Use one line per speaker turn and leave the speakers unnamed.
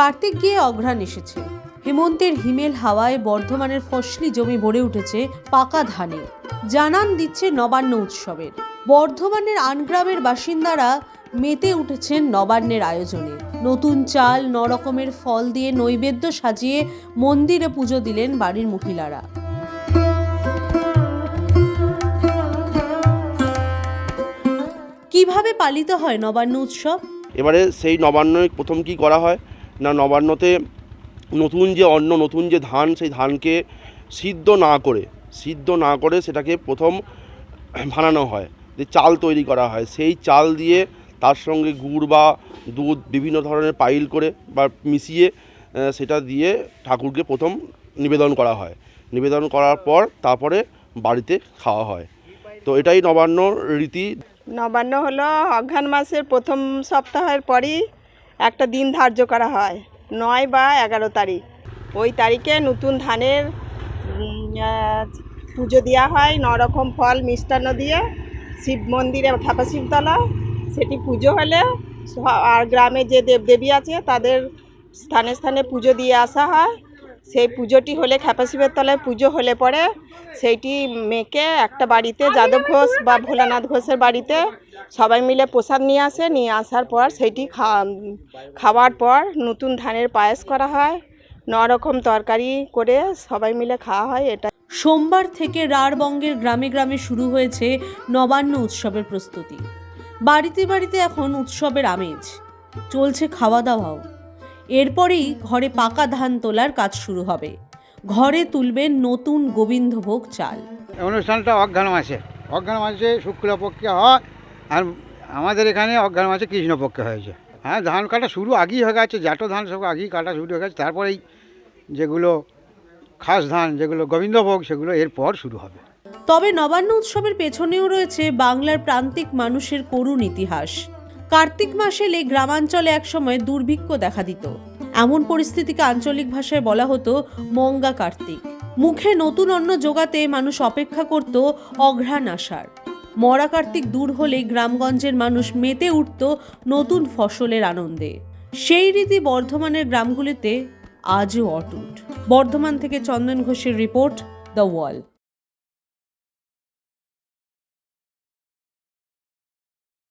কার্তিক গিয়ে অঘ্রাণ এসেছে। হেমন্তের হিমেল হাওয়ায় বর্ধমানের ফসলি জমি ভরে উঠেছে পাকা ধানে। জানান দিচ্ছে নবান্ন উৎসবের। বর্ধমানের আনগ্রামের বাসিন্দারা মেতে উঠেছেন নবান্নের আয়োজনে। নতুন চাল, 9 রকমের ফল দিয়ে নৈবেদ্য সাজিয়ে মন্দিরে পুজো দিলেন বাড়ির মহিলারা। কিভাবে পালিত হয় নবান্ন উৎসব?
এবারে সেই নবান্নে প্রথম কি করা হয় না, নবান্নতে নতুন যে অন্ন, নতুন যে ধান, সেই ধানকে সিদ্ধ না করে সেটাকে প্রথম বানানো হয়, যে চাল তৈরি করা হয়। সেই চাল দিয়ে তার সঙ্গে গুড় বা দুধ বিভিন্ন ধরনের পাইল করে বা মিশিয়ে সেটা দিয়ে ঠাকুরকে প্রথম নিবেদন করা হয়। নিবেদন করার পর তারপরে বাড়িতে খাওয়া হয়। তো এটাই নবান্ন রীতি।
নবান্ন হলো অঘ্রাণ মাসের প্রথম সপ্তাহের পরই একটা দিন ধার্য করা হয়, 9 বা 11 তারিখ। ওই তারিখে নতুন ধানের পুজো দেওয়া হয়, 9 রকম ফল মিষ্টান্ন দিয়ে শিব মন্দিরে থাপা শিবতলা। সেটি পুজো হলে আর গ্রামে যে দেবদেবী আছে তাদের স্থানে স্থানে পুজো দিয়ে আসা হয়। সেই পুজোটি হলে খ্যাপা শিবের তলায় পুজো হলে পরে সেইটি মেকে একটা বাড়িতে, যাদব ঘোষ বা ভোলানাথ ঘোষের বাড়িতে সবাই মিলে প্রসাদ নিয়ে আসে। নিয়ে আসার পর সেইটি খাওয়ার পর নতুন ধানের পায়েস করা হয়, 9 রকম তরকারি করে সবাই মিলে খাওয়া হয়। এটা
সোমবার থেকে রাঢ়বঙ্গের গ্রামে গ্রামে শুরু হয়েছে নবান্ন উৎসবের প্রস্তুতি। বাড়িতে বাড়িতে এখন উৎসবের আমেজ, চলছে খাওয়া দাওয়াও। এরপরেই ঘরে পাকা ধান তোলার কাজ শুরু হবে। ঘরে তুলবেন নতুন গোবিন্দভোগ চাল।
অনুষ্ঠানটা অঘ্রাণ মাসে শুক্লপক্ষে হয়, আর আমাদের এখানে অঘ্রাণ মাসে কৃষ্ণপক্ষে হয়েছে। হ্যাঁ, ধান কাটা শুরু আগেই হয়ে গেছে, জ্যাঠো ধান সব আগেই কাটা শুরু হয়ে গেছে। তারপরেই যেগুলো খাস ধান, যেগুলো গোবিন্দভোগ, সেগুলো এরপর শুরু হবে।
তবে নবান্ন উৎসবের পেছনেও রয়েছে বাংলার প্রান্তিক মানুষের করুণ ইতিহাস। কার্তিক মাস এলে গ্রামাঞ্চলে একসময় দুর্ভিক্ষ দেখা দিত। এমন পরিস্থিতিকে আঞ্চলিক ভাষায় বলা হতো মঙ্গা কার্তিক। মুখে নতুন অন্ন জোগাতে মানুষ অপেক্ষা করত অঘ্রাণ আসার। মরা কার্তিক দূর হলে গ্রামগঞ্জের মানুষ মেতে উঠত নতুন ফসলের আনন্দে। সেই রীতি বর্ধমানের গ্রামগুলিতে আজও অটুট। বর্ধমান থেকে চন্দন ঘোষের রিপোর্ট, দ্য ওয়াল।